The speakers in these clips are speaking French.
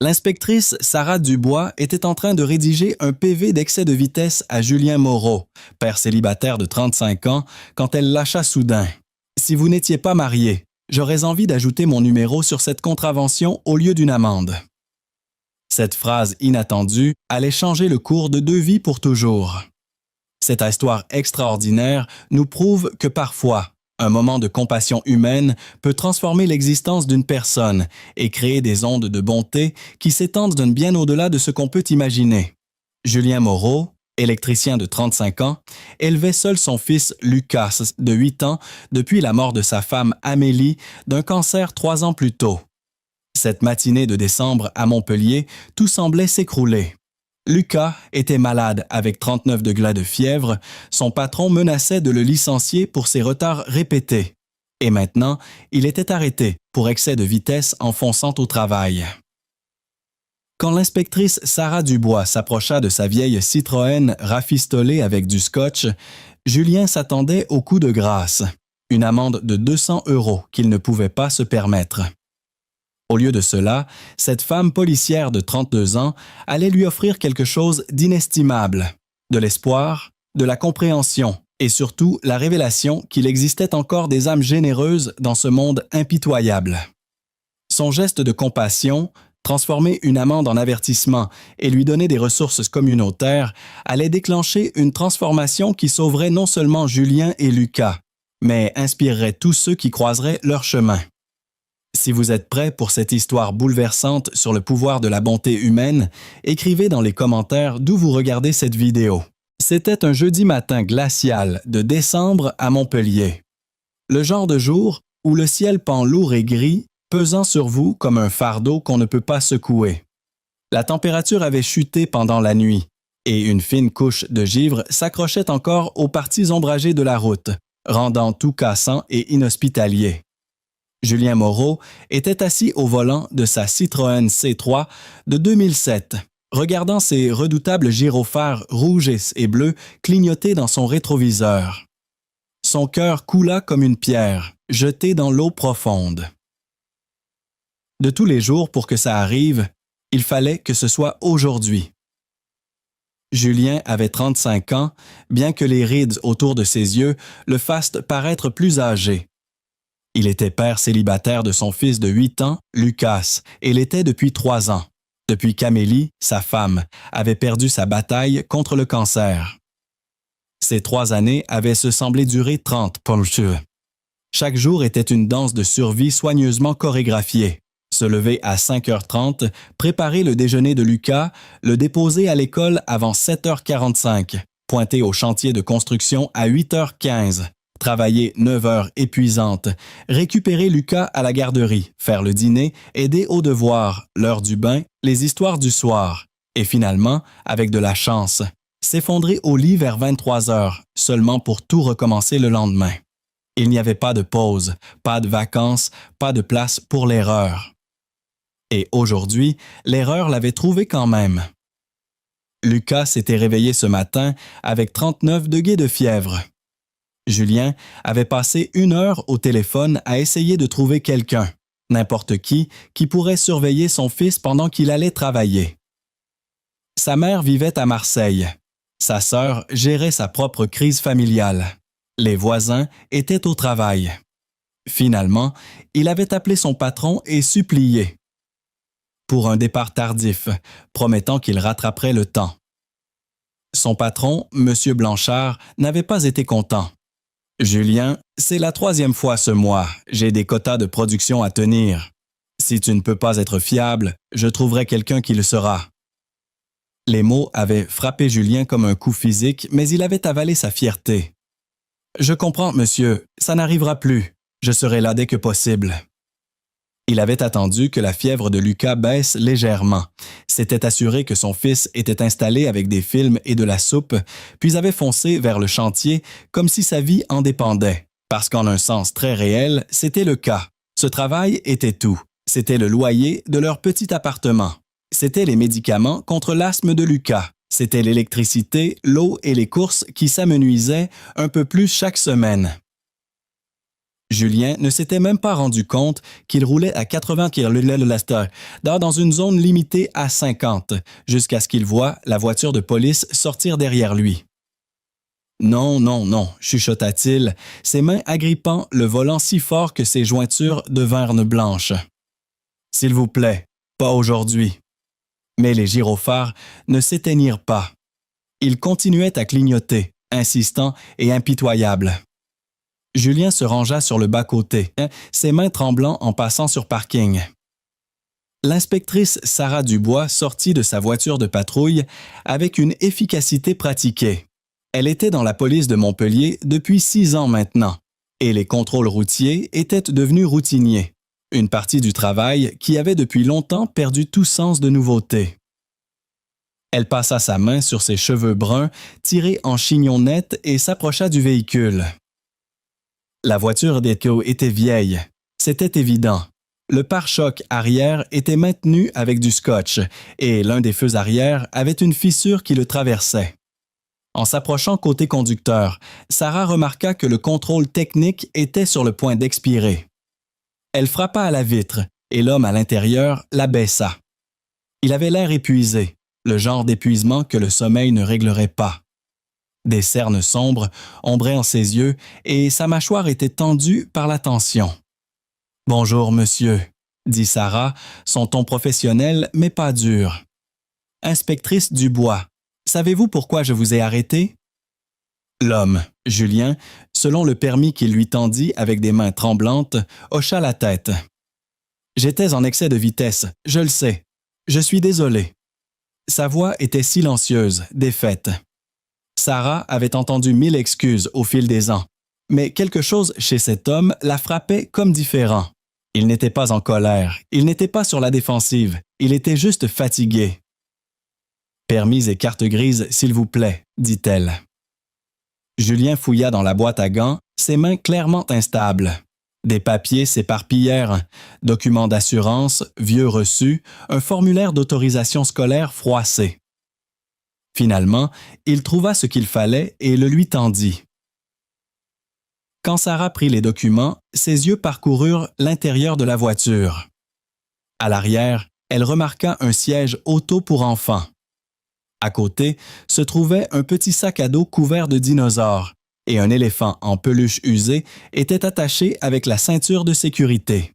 L'inspectrice Sarah Dubois était en train de rédiger un PV d'excès de vitesse à Julien Moreau, père célibataire de 35 ans, quand elle lâcha soudain. « Si vous n'étiez pas marié, j'aurais envie d'ajouter mon numéro sur cette contravention au lieu d'une amende. » Cette phrase inattendue allait changer le cours de deux vies pour toujours. Cette histoire extraordinaire nous prouve que parfois, un moment de compassion humaine peut transformer l'existence d'une personne et créer des ondes de bonté qui s'étendent bien au-delà de ce qu'on peut imaginer. Julien Moreau, électricien de 35 ans, élevait seul son fils Lucas, de 8 ans, depuis la mort de sa femme Amélie d'un cancer 3 ans plus tôt. Cette matinée de décembre à Montpellier, tout semblait s'écrouler. Lucas était malade avec 39 degrés de fièvre, son patron menaçait de le licencier pour ses retards répétés. Et maintenant, il était arrêté pour excès de vitesse en fonçant au travail. Quand l'inspectrice Sarah Dubois s'approcha de sa vieille Citroën rafistolée avec du scotch, Julien s'attendait au coup de grâce, une amende de 200 € qu'il ne pouvait pas se permettre. Au lieu de cela, cette femme policière de 32 ans allait lui offrir quelque chose d'inestimable, de l'espoir, de la compréhension et surtout la révélation qu'il existait encore des âmes généreuses dans ce monde impitoyable. Son geste de compassion, transformer une amende en avertissement et lui donner des ressources communautaires, allait déclencher une transformation qui sauverait non seulement Julien et Lucas, mais inspirerait tous ceux qui croiseraient leur chemin. Si vous êtes prêts pour cette histoire bouleversante sur le pouvoir de la bonté humaine, écrivez dans les commentaires d'où vous regardez cette vidéo. C'était un jeudi matin glacial de décembre à Montpellier. Le genre de jour où le ciel pend lourd et gris, pesant sur vous comme un fardeau qu'on ne peut pas secouer. La température avait chuté pendant la nuit et une fine couche de givre s'accrochait encore aux parties ombragées de la route, rendant tout cassant et inhospitalier. Julien Moreau était assis au volant de sa Citroën C3 de 2007, regardant ses redoutables gyrophares rouges et bleus clignoter dans son rétroviseur. Son cœur coula comme une pierre, jetée dans l'eau profonde. De tous les jours pour que ça arrive, il fallait que ce soit aujourd'hui. Julien avait 35 ans, bien que les rides autour de ses yeux le fassent paraître plus âgé. Il était père célibataire de son fils de 8 ans, Lucas, et l'était depuis 3 ans, depuis qu'Amélie, sa femme, avait perdu sa bataille contre le cancer. Ces 3 années avaient se semblé durer 30 pour eux. Chaque jour était une danse de survie soigneusement chorégraphiée. Se lever à 5h30, préparer le déjeuner de Lucas, le déposer à l'école avant 7h45, pointer au chantier de construction à 8h15, travailler 9 heures épuisantes, récupérer Lucas à la garderie, faire le dîner, aider aux devoirs, l'heure du bain, les histoires du soir, et finalement, avec de la chance, s'effondrer au lit vers 23 heures, seulement pour tout recommencer le lendemain. Il n'y avait pas de pause, pas de vacances, pas de place pour l'erreur. Et aujourd'hui, l'erreur l'avait trouvé quand même. Lucas s'était réveillé ce matin avec 39 degrés de fièvre. Julien avait passé 1 heure au téléphone à essayer de trouver quelqu'un, n'importe qui pourrait surveiller son fils pendant qu'il allait travailler. Sa mère vivait à Marseille. Sa sœur gérait sa propre crise familiale. Les voisins étaient au travail. Finalement, il avait appelé son patron et supplié pour un départ tardif, promettant qu'il rattraperait le temps. Son patron, M. Blanchard, n'avait pas été content. « Julien, c'est la 3e fois ce mois, j'ai des quotas de production à tenir. Si tu ne peux pas être fiable, je trouverai quelqu'un qui le sera. » Les mots avaient frappé Julien comme un coup physique, mais il avait avalé sa fierté. « Je comprends, monsieur, ça n'arrivera plus. Je serai là dès que possible. » Il avait attendu que la fièvre de Lucas baisse légèrement, s'était assuré que son fils était installé avec des films et de la soupe, puis avait foncé vers le chantier comme si sa vie en dépendait. Parce qu'en un sens très réel, c'était le cas. Ce travail était tout. C'était le loyer de leur petit appartement. C'était les médicaments contre l'asthme de Lucas. C'était l'électricité, l'eau et les courses qui s'amenuisaient un peu plus chaque semaine. Julien ne s'était même pas rendu compte qu'il roulait à 80 km/h dans une zone limitée à 50, jusqu'à ce qu'il voie la voiture de police sortir derrière lui. Non, non, non, chuchota-t-il, ses mains agrippant le volant si fort que ses jointures devinrent blanches. S'il vous plaît, pas aujourd'hui. Mais les gyrophares ne s'éteignirent pas. Ils continuaient à clignoter, insistants et impitoyables. Julien se rangea sur le bas-côté, ses mains tremblant en passant sur parking. L'inspectrice Sarah Dubois sortit de sa voiture de patrouille avec une efficacité pratiquée. Elle était dans la police de Montpellier depuis 6 ans maintenant, et les contrôles routiers étaient devenus routiniers, une partie du travail qui avait depuis longtemps perdu tout sens de nouveauté. Elle passa sa main sur ses cheveux bruns tirés en chignon net et s'approcha du véhicule. La voiture d'Echo était vieille, c'était évident. Le pare-choc arrière était maintenu avec du scotch et l'un des feux arrière avait une fissure qui le traversait. En s'approchant côté conducteur, Sarah remarqua que le contrôle technique était sur le point d'expirer. Elle frappa à la vitre et l'homme à l'intérieur la baissa. Il avait l'air épuisé, le genre d'épuisement que le sommeil ne réglerait pas. Des cernes sombres ombraient en ses yeux et sa mâchoire était tendue par la tension. « Bonjour, monsieur », dit Sarah, son ton professionnel mais pas dur. « Inspectrice Dubois, savez-vous pourquoi je vous ai arrêté? » L'homme, Julien, selon le permis qu'il lui tendit avec des mains tremblantes, hocha la tête. « J'étais en excès de vitesse, je le sais. Je suis désolé. » Sa voix était silencieuse, défaite. Sarah avait entendu 1000 excuses au fil des ans, mais quelque chose chez cet homme la frappait comme différent. Il n'était pas en colère, il n'était pas sur la défensive, il était juste fatigué. « Permis et carte grise, s'il vous plaît, » dit-elle. Julien fouilla dans la boîte à gants, ses mains clairement instables. Des papiers s'éparpillèrent, documents d'assurance, vieux reçus, un formulaire d'autorisation scolaire froissé. Finalement, il trouva ce qu'il fallait et le lui tendit. Quand Sarah prit les documents, ses yeux parcoururent l'intérieur de la voiture. À l'arrière, elle remarqua un siège auto pour enfants. À côté se trouvait un petit sac à dos couvert de dinosaures, et un éléphant en peluche usée était attaché avec la ceinture de sécurité.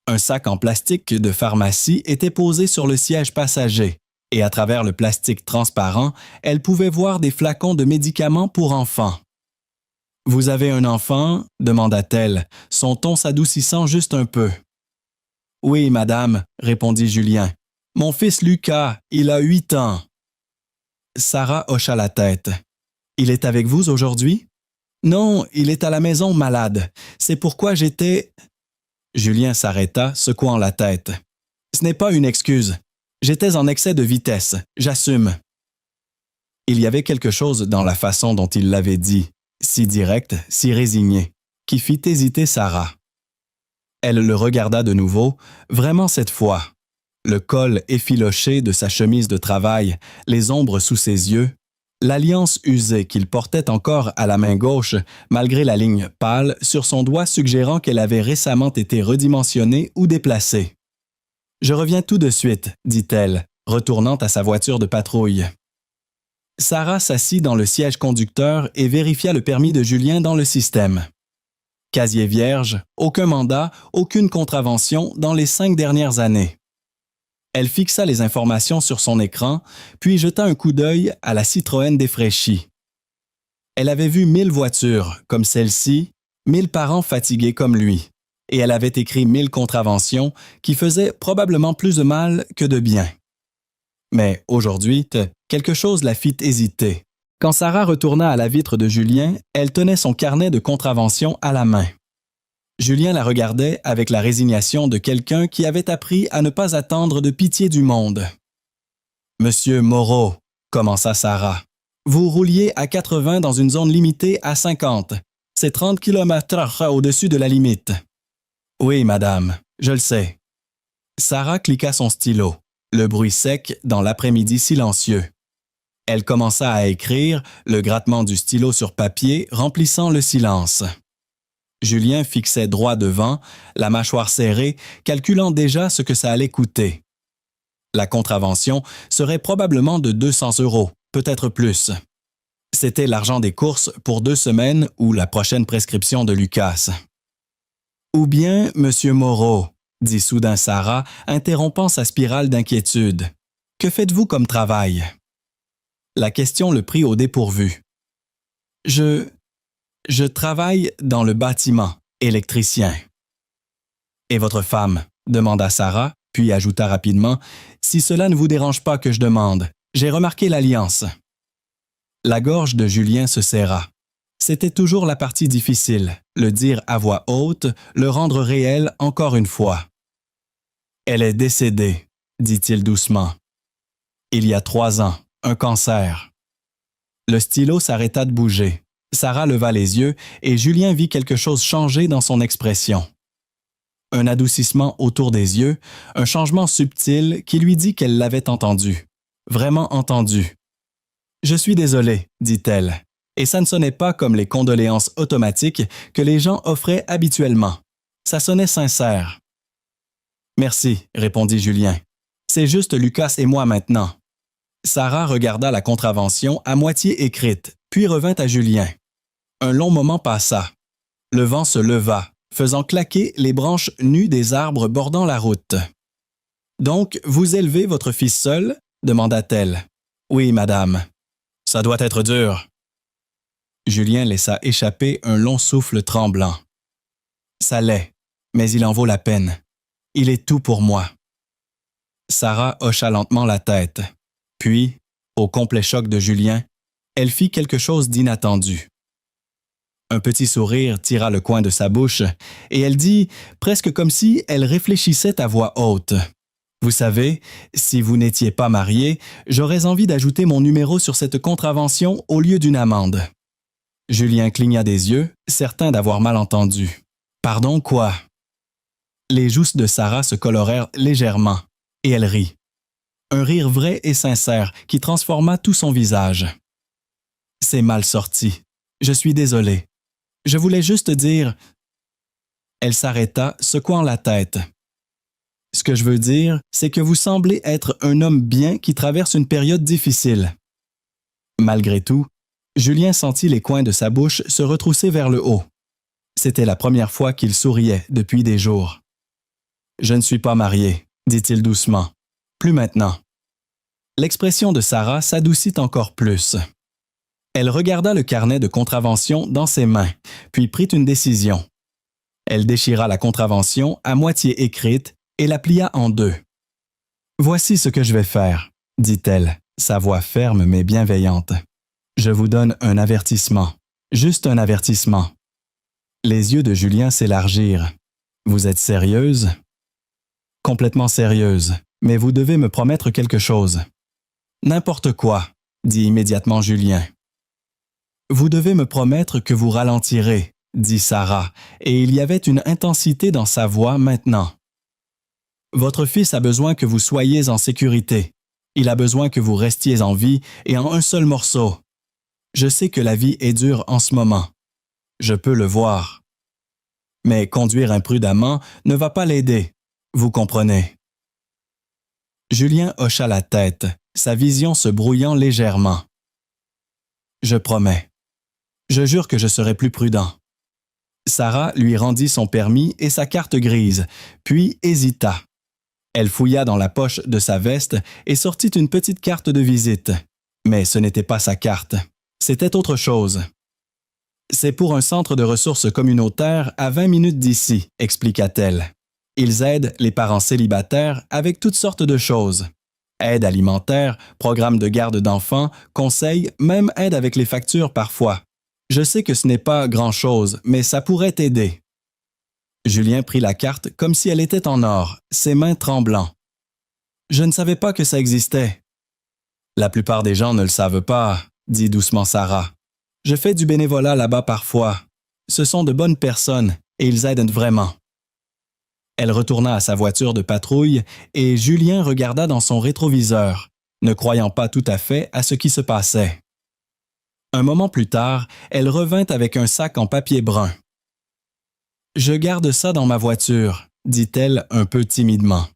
Un sac en plastique de pharmacie était posé sur le siège passager, et à travers le plastique transparent, elle pouvait voir des flacons de médicaments pour enfants. « Vous avez un enfant ?» demanda-t-elle, son ton s'adoucissant juste un peu. « Oui, madame, » répondit Julien. « Mon fils Lucas, il a 8 ans. » Sarah hocha la tête. « Il est avec vous aujourd'hui? »« Non, il est à la maison malade. C'est pourquoi j'étais… » Julien s'arrêta, secouant la tête. « Ce n'est pas une excuse. J'étais en excès de vitesse, j'assume. » Il y avait quelque chose dans la façon dont il l'avait dit, si direct, si résigné, qui fit hésiter Sarah. Elle le regarda de nouveau, vraiment cette fois. Le col effiloché de sa chemise de travail, les ombres sous ses yeux, l'alliance usée qu'il portait encore à la main gauche, malgré la ligne pâle sur son doigt suggérant qu'elle avait récemment été redimensionnée ou déplacée. « Je reviens tout de suite, » dit-elle, retournant à sa voiture de patrouille. Sarah s'assit dans le siège conducteur et vérifia le permis de Julien dans le système. Casier vierge, aucun mandat, aucune contravention dans les 5 dernières années. Elle fixa les informations sur son écran, puis jeta un coup d'œil à la Citroën défraîchie. Elle avait vu 1000 voitures, comme celle-ci, 1000 parents fatigués comme lui, et elle avait écrit 1000 contraventions qui faisaient probablement plus de mal que de bien. Mais aujourd'hui, quelque chose la fit hésiter. Quand Sarah retourna à la vitre de Julien, elle tenait son carnet de contraventions à la main. Julien la regardait avec la résignation de quelqu'un qui avait appris à ne pas attendre de pitié du monde. « Monsieur Moreau, » commença Sarah, « vous rouliez à 80 dans une zone limitée à 50. C'est 30 km/h au-dessus de la limite. »« Oui, madame, je le sais. » Sarah cliqua son stylo, le bruit sec dans l'après-midi silencieux. Elle commença à écrire, le grattement du stylo sur papier remplissant le silence. Julien fixait droit devant, la mâchoire serrée, calculant déjà ce que ça allait coûter. La contravention serait probablement de 200 €, peut-être plus. C'était l'argent des courses pour 2 semaines ou la prochaine prescription de Lucas. « Ou bien, Monsieur Moreau, » dit soudain Sarah, interrompant sa spirale d'inquiétude. « Que faites-vous comme travail? » La question le prit au dépourvu. « Je travaille dans le bâtiment, électricien. »« Et votre femme? » demanda Sarah, puis ajouta rapidement, « Si cela ne vous dérange pas que je demande, j'ai remarqué l'alliance. » La gorge de Julien se serra. C'était toujours la partie difficile, le dire à voix haute, le rendre réel encore une fois. « Elle est décédée, » dit-il doucement. « Il y a 3 ans, un cancer. » Le stylo s'arrêta de bouger. Sarah leva les yeux et Julien vit quelque chose changer dans son expression. Un adoucissement autour des yeux, un changement subtil qui lui dit qu'elle l'avait entendu. Vraiment entendu. « Je suis désolée, » dit-elle, et ça ne sonnait pas comme les condoléances automatiques que les gens offraient habituellement. Ça sonnait sincère. « Merci, » répondit Julien. « C'est juste Lucas et moi maintenant. » Sarah regarda la contravention à moitié écrite, puis revint à Julien. Un long moment passa. Le vent se leva, faisant claquer les branches nues des arbres bordant la route. « Donc, vous élevez votre fils seul? » demanda-t-elle. « Oui, madame. »« Ça doit être dur. » Julien laissa échapper un long souffle tremblant. « Ça l'est, mais il en vaut la peine. Il est tout pour moi. » Sarah hocha lentement la tête. Puis, au complet choc de Julien, elle fit quelque chose d'inattendu. Un petit sourire tira le coin de sa bouche et elle dit, presque comme si elle réfléchissait à voix haute. « Vous savez, si vous n'étiez pas marié, j'aurais envie d'ajouter mon numéro sur cette contravention au lieu d'une amende. » Julien cligna des yeux, certain d'avoir mal entendu. « Pardon, quoi? » Les joues de Sarah se colorèrent légèrement et elle rit. Un rire vrai et sincère qui transforma tout son visage. « C'est mal sorti. Je suis désolée. Je voulais juste dire... » Elle s'arrêta, secouant la tête. « Ce que je veux dire, c'est que vous semblez être un homme bien qui traverse une période difficile. » Malgré tout, Julien sentit les coins de sa bouche se retrousser vers le haut. C'était la première fois qu'il souriait depuis des jours. « Je ne suis pas marié, » dit-il doucement. « Plus maintenant. » L'expression de Sarah s'adoucit encore plus. Elle regarda le carnet de contravention dans ses mains, puis prit une décision. Elle déchira la contravention à moitié écrite et la plia en 2. « Voici ce que je vais faire, » dit-elle, sa voix ferme mais bienveillante. « Je vous donne un avertissement, juste un avertissement. » Les yeux de Julien s'élargirent. « Vous êtes sérieuse? »« Complètement sérieuse, mais vous devez me promettre quelque chose. »« N'importe quoi, » dit immédiatement Julien. « Vous devez me promettre que vous ralentirez, » dit Sarah, et il y avait une intensité dans sa voix maintenant. « Votre fils a besoin que vous soyez en sécurité. Il a besoin que vous restiez en vie et en un seul morceau. Je sais que la vie est dure en ce moment. Je peux le voir. Mais conduire imprudemment ne va pas l'aider, vous comprenez. » Julien hocha la tête, sa vision se brouillant légèrement. « Je promets. Je jure que je serai plus prudent. » Sarah lui rendit son permis et sa carte grise, puis hésita. Elle fouilla dans la poche de sa veste et sortit une petite carte de visite. Mais ce n'était pas sa carte. C'était autre chose. « C'est pour un centre de ressources communautaires à 20 minutes d'ici, » expliqua-t-elle. « Ils aident les parents célibataires avec toutes sortes de choses. Aide alimentaire, programme de garde d'enfants, conseils, même aide avec les factures parfois. Je sais que ce n'est pas grand-chose, mais ça pourrait t'aider. » Julien prit la carte comme si elle était en or, ses mains tremblant. « Je ne savais pas que ça existait. »« La plupart des gens ne le savent pas, » dit doucement Sarah. « Je fais du bénévolat là-bas parfois. Ce sont de bonnes personnes et ils aident vraiment. » Elle retourna à sa voiture de patrouille et Julien regarda dans son rétroviseur, ne croyant pas tout à fait à ce qui se passait. Un moment plus tard, elle revint avec un sac en papier brun. Je garde ça dans ma voiture, dit-elle un peu timidement.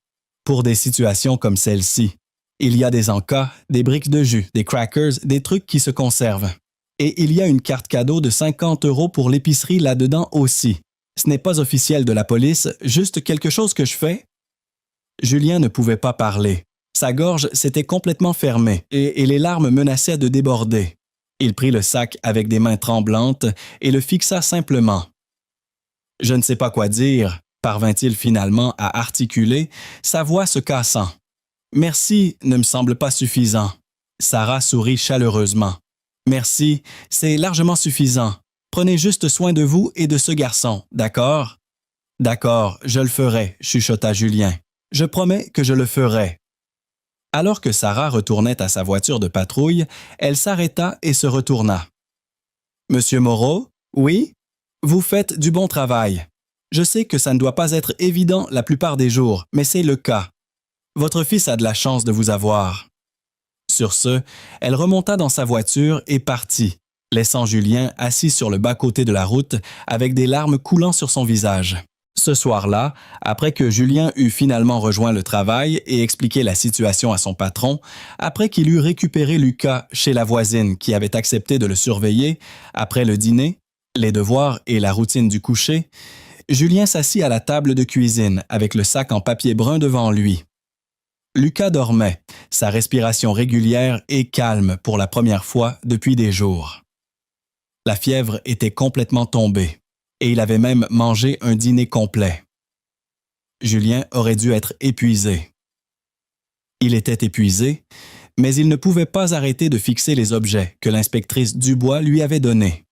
Pour des situations comme celle-ci. Il y a des encas, des briques de jus, des crackers, des trucs qui se conservent. Et il y a une carte cadeau de 50 € pour l'épicerie là-dedans aussi. Ce n'est pas officiel de la police, juste quelque chose que je fais. Julien ne pouvait pas parler. Sa gorge s'était complètement fermée et les larmes menaçaient de déborder. Il prit le sac avec des mains tremblantes et le fixa simplement. « Je ne sais pas quoi dire », parvint-il finalement à articuler, sa voix se cassant. « Merci ne me semble pas suffisant. » Sarah sourit chaleureusement. « Merci, c'est largement suffisant. Prenez juste soin de vous et de ce garçon, d'accord? »« D'accord, je le ferai, » chuchota Julien. « Je promets que je le ferai. » Alors que Sarah retournait à sa voiture de patrouille, elle s'arrêta et se retourna. « Monsieur Moreau, oui? Vous faites du bon travail. Je sais que ça ne doit pas être évident la plupart des jours, mais c'est le cas. Votre fils a de la chance de vous avoir. » Sur ce, elle remonta dans sa voiture et partit, laissant Julien assis sur le bas-côté de la route avec des larmes coulant sur son visage. Ce soir-là, après que Julien eut finalement rejoint le travail et expliqué la situation à son patron, après qu'il eut récupéré Lucas chez la voisine qui avait accepté de le surveiller, après le dîner, les devoirs et la routine du coucher, Julien s'assit à la table de cuisine avec le sac en papier brun devant lui. Lucas dormait, sa respiration régulière et calme pour la première fois depuis des jours. La fièvre était complètement tombée. Et il avait même mangé un dîner complet. Julien aurait dû être épuisé. Il était épuisé, mais il ne pouvait pas arrêter de fixer les objets que l'inspectrice Dubois lui avait donnés.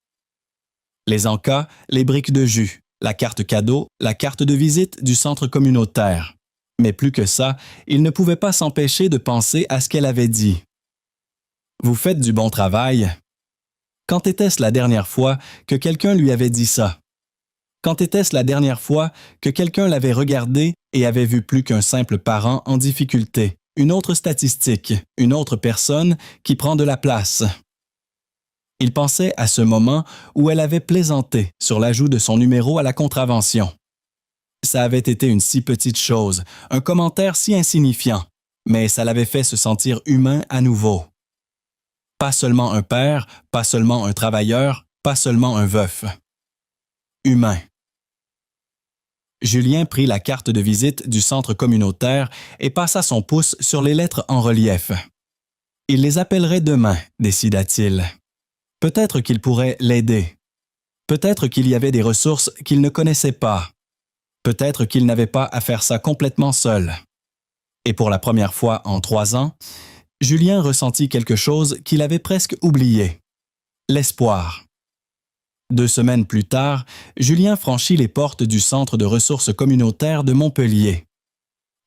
Les encas, les briques de jus, la carte cadeau, la carte de visite du centre communautaire. Mais plus que ça, il ne pouvait pas s'empêcher de penser à ce qu'elle avait dit. « Vous faites du bon travail. » Quand était-ce la dernière fois que quelqu'un lui avait dit ça? Quand était-ce la dernière fois que quelqu'un l'avait regardé et avait vu plus qu'un simple parent en difficulté, une autre statistique, une autre personne qui prend de la place? Il pensait à ce moment où elle avait plaisanté sur l'ajout de son numéro à la contravention. Ça avait été une si petite chose, un commentaire si insignifiant, mais ça l'avait fait se sentir humain à nouveau. Pas seulement un père, pas seulement un travailleur, pas seulement un veuf. Humain. Julien prit la carte de visite du centre communautaire et passa son pouce sur les lettres en relief. Il les appellerait demain, décida-t-il. Peut-être qu'il pourrait l'aider. Peut-être qu'il y avait des ressources qu'il ne connaissait pas. Peut-être qu'il n'avait pas à faire ça complètement seul. Et pour la première fois en 3 ans, Julien ressentit quelque chose qu'il avait presque oublié. L'espoir. 2 semaines plus tard, Julien franchit les portes du centre de ressources communautaires de Montpellier.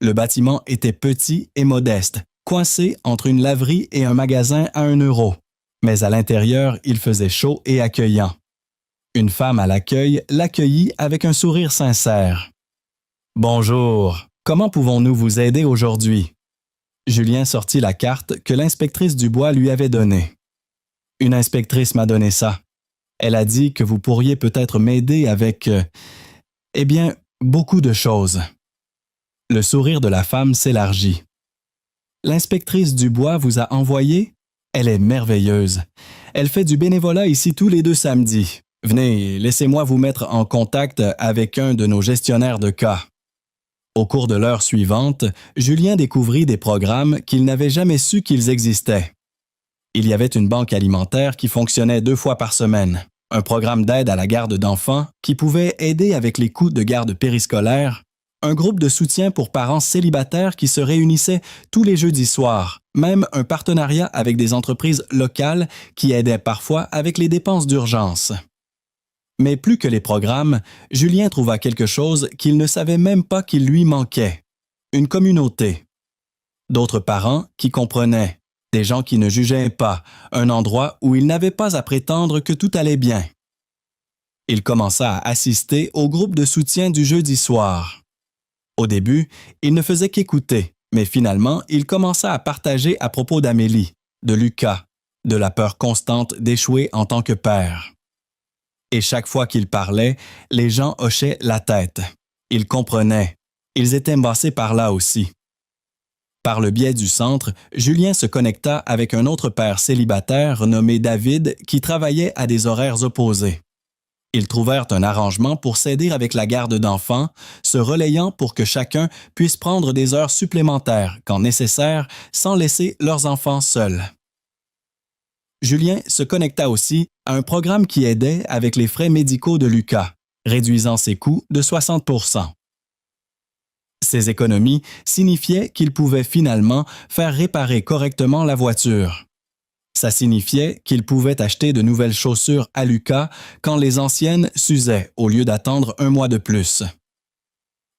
Le bâtiment était petit et modeste, coincé entre une laverie et un magasin à 1 €. Mais à l'intérieur, il faisait chaud et accueillant. Une femme à l'accueil l'accueillit avec un sourire sincère. « Bonjour, comment pouvons-nous vous aider aujourd'hui? » Julien sortit la carte que l'inspectrice Dubois lui avait donnée. « Une inspectrice m'a donné ça. Elle a dit que vous pourriez peut-être m'aider avec, beaucoup de choses. » Le sourire de la femme s'élargit. « L'inspectrice Dubois vous a envoyé? Elle est merveilleuse. Elle fait du bénévolat ici tous les 2 samedis. Venez, laissez-moi vous mettre en contact avec un de nos gestionnaires de cas. » Au cours de l'heure suivante, Julien découvrit des programmes qu'il n'avait jamais su qu'ils existaient. Il y avait une banque alimentaire qui fonctionnait 2 fois par semaine, un programme d'aide à la garde d'enfants qui pouvait aider avec les coûts de garde périscolaire, un groupe de soutien pour parents célibataires qui se réunissait tous les jeudis soirs, même un partenariat avec des entreprises locales qui aidaient parfois avec les dépenses d'urgence. Mais plus que les programmes, Julien trouva quelque chose qu'il ne savait même pas qu'il lui manquait. Une communauté. D'autres parents qui comprenaient, des gens qui ne jugeaient pas, un endroit où il n'avait pas à prétendre que tout allait bien. Il commença à assister au groupe de soutien du jeudi soir. Au début, il ne faisait qu'écouter, mais finalement, il commença à partager à propos d'Amélie, de Lucas, de la peur constante d'échouer en tant que père. Et chaque fois qu'il parlait, les gens hochaient la tête. Ils comprenaient. Ils étaient embassés par là aussi. Par le biais du centre, Julien se connecta avec un autre père célibataire nommé David qui travaillait à des horaires opposés. Ils trouvèrent un arrangement pour s'aider avec la garde d'enfants, se relayant pour que chacun puisse prendre des heures supplémentaires quand nécessaire sans laisser leurs enfants seuls. Julien se connecta aussi à un programme qui aidait avec les frais médicaux de Lucas, réduisant ses coûts de 60%. Ces économies signifiaient qu'il pouvait finalement faire réparer correctement la voiture. Ça signifiait qu'il pouvait acheter de nouvelles chaussures à Lucas quand les anciennes s'usaient au lieu d'attendre un mois de plus.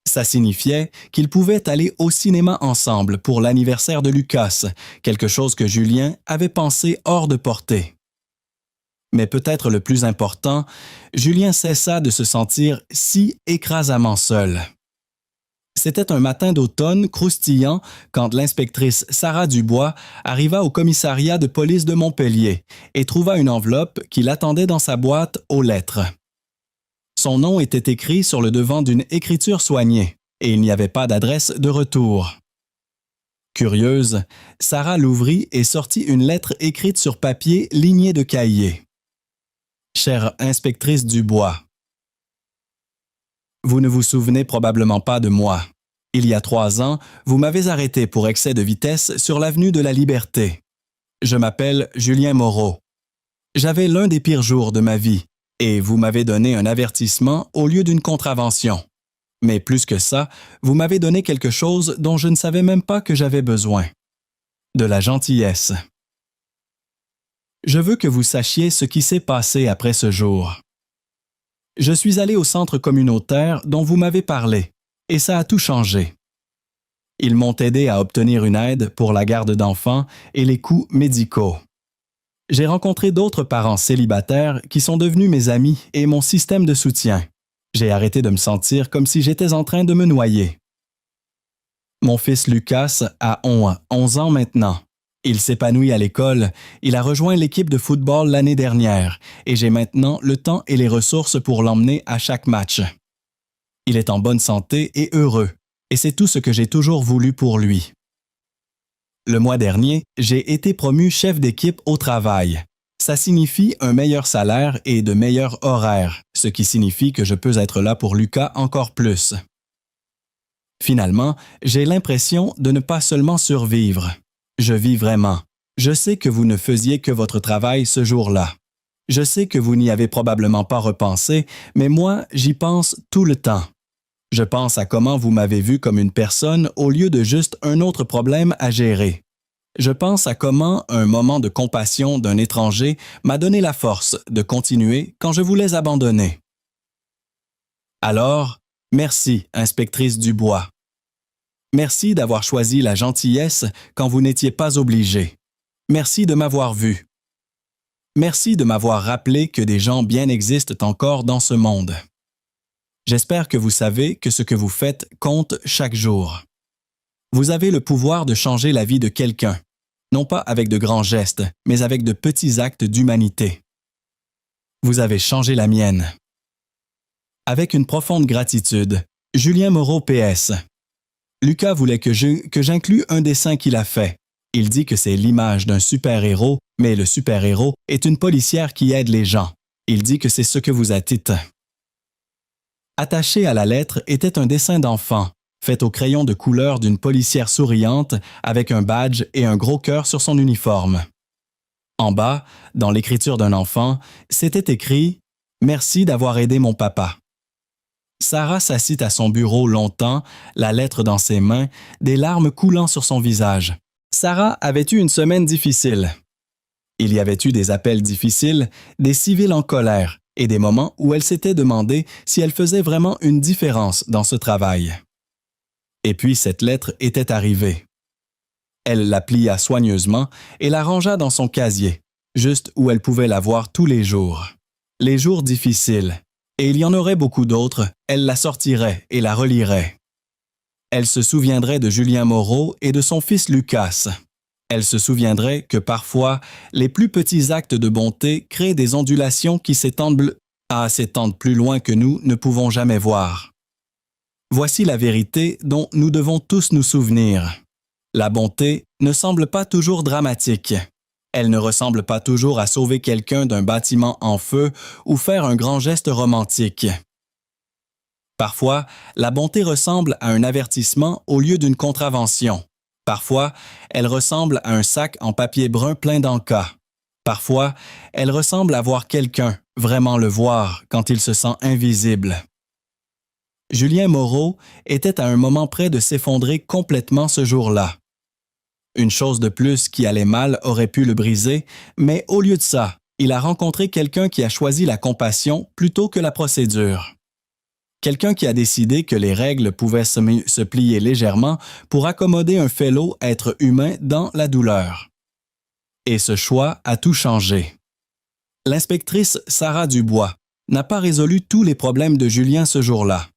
Ça signifiait qu'ils pouvaient aller au cinéma ensemble pour l'anniversaire de Lucas, quelque chose que Julien avait pensé hors de portée. Mais peut-être le plus important, Julien cessa de se sentir si écrasamment seul. C'était un matin d'automne croustillant quand l'inspectrice Sarah Dubois arriva au commissariat de police de Montpellier et trouva une enveloppe qui l'attendait dans sa boîte aux lettres. Son nom était écrit sur le devant d'une écriture soignée et il n'y avait pas d'adresse de retour. Curieuse, Sarah l'ouvrit et sortit une lettre écrite sur papier lignée de cahiers. « Chère inspectrice Dubois, vous ne vous souvenez probablement pas de moi. Il y a 3 ans, vous m'avez arrêté pour excès de vitesse sur l'avenue de la Liberté. Je m'appelle Julien Moreau. J'avais l'un des pires jours de ma vie et vous m'avez donné un avertissement au lieu d'une contravention. Mais plus que ça, vous m'avez donné quelque chose dont je ne savais même pas que j'avais besoin. De la gentillesse. Je veux que vous sachiez ce qui s'est passé après ce jour. Je suis allé au centre communautaire dont vous m'avez parlé, et ça a tout changé. Ils m'ont aidé à obtenir une aide pour la garde d'enfants et les coûts médicaux. J'ai rencontré d'autres parents célibataires qui sont devenus mes amis et mon système de soutien. J'ai arrêté de me sentir comme si j'étais en train de me noyer. Mon fils Lucas a 11 ans maintenant. Il s'épanouit à l'école, il a rejoint l'équipe de football l'année dernière et j'ai maintenant le temps et les ressources pour l'emmener à chaque match. Il est en bonne santé et heureux, et c'est tout ce que j'ai toujours voulu pour lui. Le mois dernier, j'ai été promu chef d'équipe au travail. Ça signifie un meilleur salaire et de meilleurs horaires, ce qui signifie que je peux être là pour Lucas encore plus. Finalement, j'ai l'impression de ne pas seulement survivre. Je vis vraiment. Je sais que vous ne faisiez que votre travail ce jour-là. Je sais que vous n'y avez probablement pas repensé, mais moi, j'y pense tout le temps. Je pense à comment vous m'avez vu comme une personne au lieu de juste un autre problème à gérer. Je pense à comment un moment de compassion d'un étranger m'a donné la force de continuer quand je voulais abandonner. Alors, merci, inspectrice Dubois. Merci d'avoir choisi la gentillesse quand vous n'étiez pas obligé. Merci de m'avoir vu. Merci de m'avoir rappelé que des gens bien existent encore dans ce monde. J'espère que vous savez que ce que vous faites compte chaque jour. Vous avez le pouvoir de changer la vie de quelqu'un, non pas avec de grands gestes, mais avec de petits actes d'humanité. Vous avez changé la mienne. Avec une profonde gratitude, Julien Moreau PS. Lucas voulait que j'inclue un dessin qu'il a fait. Il dit que c'est l'image d'un super-héros, mais le super-héros est une policière qui aide les gens. Il dit que c'est ce que vous êtes. Attaché à la lettre était un dessin d'enfant, fait au crayon de couleur d'une policière souriante avec un badge et un gros cœur sur son uniforme. En bas, dans l'écriture d'un enfant, c'était écrit « Merci d'avoir aidé mon papa ». Sarah s'assit à son bureau longtemps, la lettre dans ses mains, des larmes coulant sur son visage. Sarah avait eu une semaine difficile. Il y avait eu des appels difficiles, des civils en colère et des moments où elle s'était demandé si elle faisait vraiment une différence dans ce travail. Et puis cette lettre était arrivée. Elle la plia soigneusement et la rangea dans son casier, juste où elle pouvait la voir tous les jours. Les jours difficiles. Et il y en aurait beaucoup d'autres, elle la sortirait et la relirait. Elle se souviendrait de Julien Moreau et de son fils Lucas. Elle se souviendrait que parfois, les plus petits actes de bonté créent des ondulations qui s'étendent à s'étendre plus loin que nous ne pouvons jamais voir. Voici la vérité dont nous devons tous nous souvenir. La bonté ne semble pas toujours dramatique. Elle ne ressemble pas toujours à sauver quelqu'un d'un bâtiment en feu ou faire un grand geste romantique. Parfois, la bonté ressemble à un avertissement au lieu d'une contravention. Parfois, elle ressemble à un sac en papier brun plein d'encas. Parfois, elle ressemble à voir quelqu'un vraiment le voir quand il se sent invisible. Julien Moreau était à un moment près de s'effondrer complètement ce jour-là. Une chose de plus qui allait mal aurait pu le briser, mais au lieu de ça, il a rencontré quelqu'un qui a choisi la compassion plutôt que la procédure. Quelqu'un qui a décidé que les règles pouvaient se plier légèrement pour accommoder un fellow être humain dans la douleur. Et ce choix a tout changé. L'inspectrice Sarah Dubois n'a pas résolu tous les problèmes de Julien ce jour-là.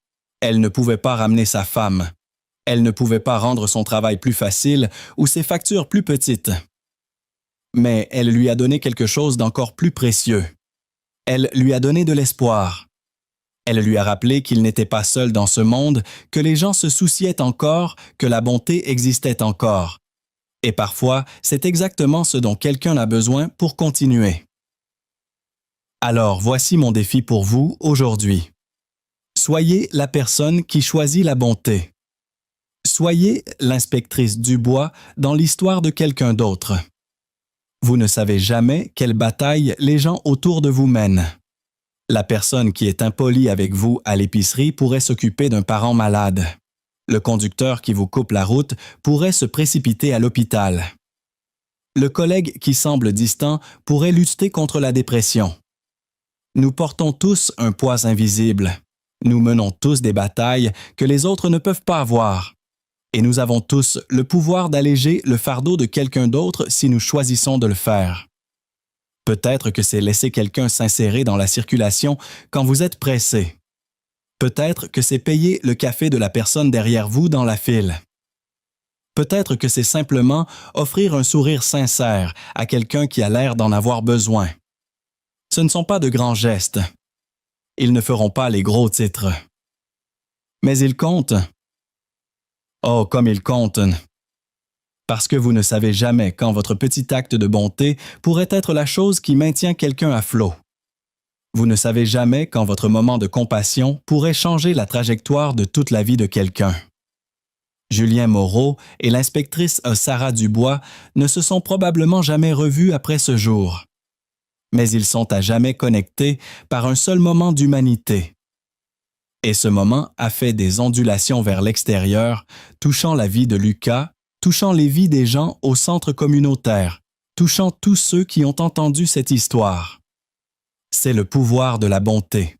Elle ne pouvait pas ramener sa femme. Elle ne pouvait pas rendre son travail plus facile ou ses factures plus petites. Mais elle lui a donné quelque chose d'encore plus précieux. Elle lui a donné de l'espoir. Elle lui a rappelé qu'il n'était pas seul dans ce monde, que les gens se souciaient encore, que la bonté existait encore. Et parfois, c'est exactement ce dont quelqu'un a besoin pour continuer. Alors, voici mon défi pour vous aujourd'hui. Soyez la personne qui choisit la bonté. Soyez l'inspectrice Dubois dans l'histoire de quelqu'un d'autre. Vous ne savez jamais quelle bataille les gens autour de vous mènent. La personne qui est impolie avec vous à l'épicerie pourrait s'occuper d'un parent malade. Le conducteur qui vous coupe la route pourrait se précipiter à l'hôpital. Le collègue qui semble distant pourrait lutter contre la dépression. Nous portons tous un poids invisible. Nous menons tous des batailles que les autres ne peuvent pas avoir. Et nous avons tous le pouvoir d'alléger le fardeau de quelqu'un d'autre si nous choisissons de le faire. Peut-être que c'est laisser quelqu'un s'insérer dans la circulation quand vous êtes pressé. Peut-être que c'est payer le café de la personne derrière vous dans la file. Peut-être que c'est simplement offrir un sourire sincère à quelqu'un qui a l'air d'en avoir besoin. Ce ne sont pas de grands gestes. Ils ne feront pas les gros titres. Mais ils comptent. Oh, comme ils comptent! Parce que vous ne savez jamais quand votre petit acte de bonté pourrait être la chose qui maintient quelqu'un à flot. Vous ne savez jamais quand votre moment de compassion pourrait changer la trajectoire de toute la vie de quelqu'un. Julien Moreau et l'inspectrice Sarah Dubois ne se sont probablement jamais revus après ce jour. Mais ils sont à jamais connectés par un seul moment d'humanité. Et ce moment a fait des ondulations vers l'extérieur, touchant la vie de Lucas, touchant les vies des gens au centre communautaire, touchant tous ceux qui ont entendu cette histoire. C'est le pouvoir de la bonté.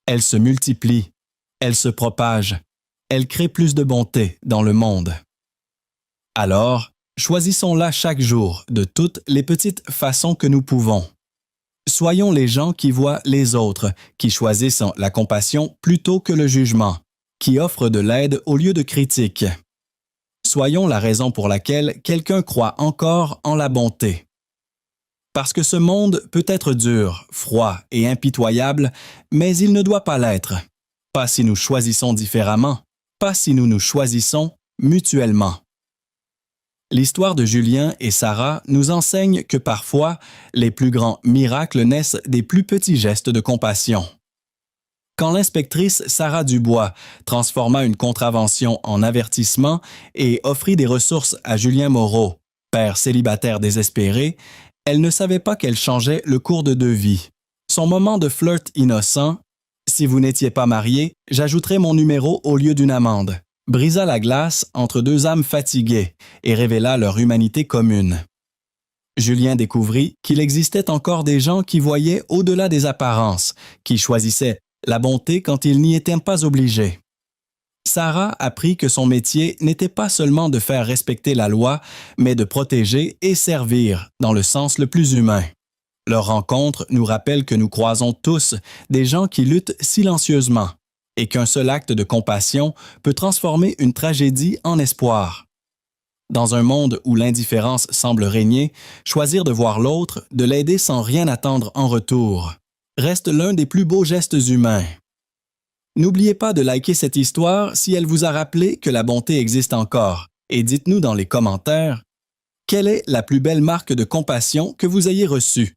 Elle se multiplie, elle se propage, elle crée plus de bonté dans le monde. Alors, choisissons-la chaque jour de toutes les petites façons que nous pouvons. Soyons les gens qui voient les autres, qui choisissent la compassion plutôt que le jugement, qui offrent de l'aide au lieu de critique. Soyons la raison pour laquelle quelqu'un croit encore en la bonté. Parce que ce monde peut être dur, froid et impitoyable, mais il ne doit pas l'être. Pas si nous choisissons différemment, pas si nous nous choisissons mutuellement. L'histoire de Julien et Sarah nous enseigne que parfois, les plus grands miracles naissent des plus petits gestes de compassion. Quand l'inspectrice Sarah Dubois transforma une contravention en avertissement et offrit des ressources à Julien Moreau, père célibataire désespéré, elle ne savait pas qu'elle changeait le cours de 2 vies. Son moment de flirt innocent, « Si vous n'étiez pas marié, j'ajouterais mon numéro au lieu d'une amende », brisa la glace entre 2 âmes fatiguées et révéla leur humanité commune. Julien découvrit qu'il existait encore des gens qui voyaient au-delà des apparences, qui choisissaient la bonté quand ils n'y étaient pas obligés. Sarah apprit que son métier n'était pas seulement de faire respecter la loi, mais de protéger et servir dans le sens le plus humain. Leur rencontre nous rappelle que nous croisons tous des gens qui luttent silencieusement et qu'un seul acte de compassion peut transformer une tragédie en espoir. Dans un monde où l'indifférence semble régner, choisir de voir l'autre, de l'aider sans rien attendre en retour, reste l'un des plus beaux gestes humains. N'oubliez pas de liker cette histoire si elle vous a rappelé que la bonté existe encore, et dites-nous dans les commentaires quelle est la plus belle marque de compassion que vous ayez reçue.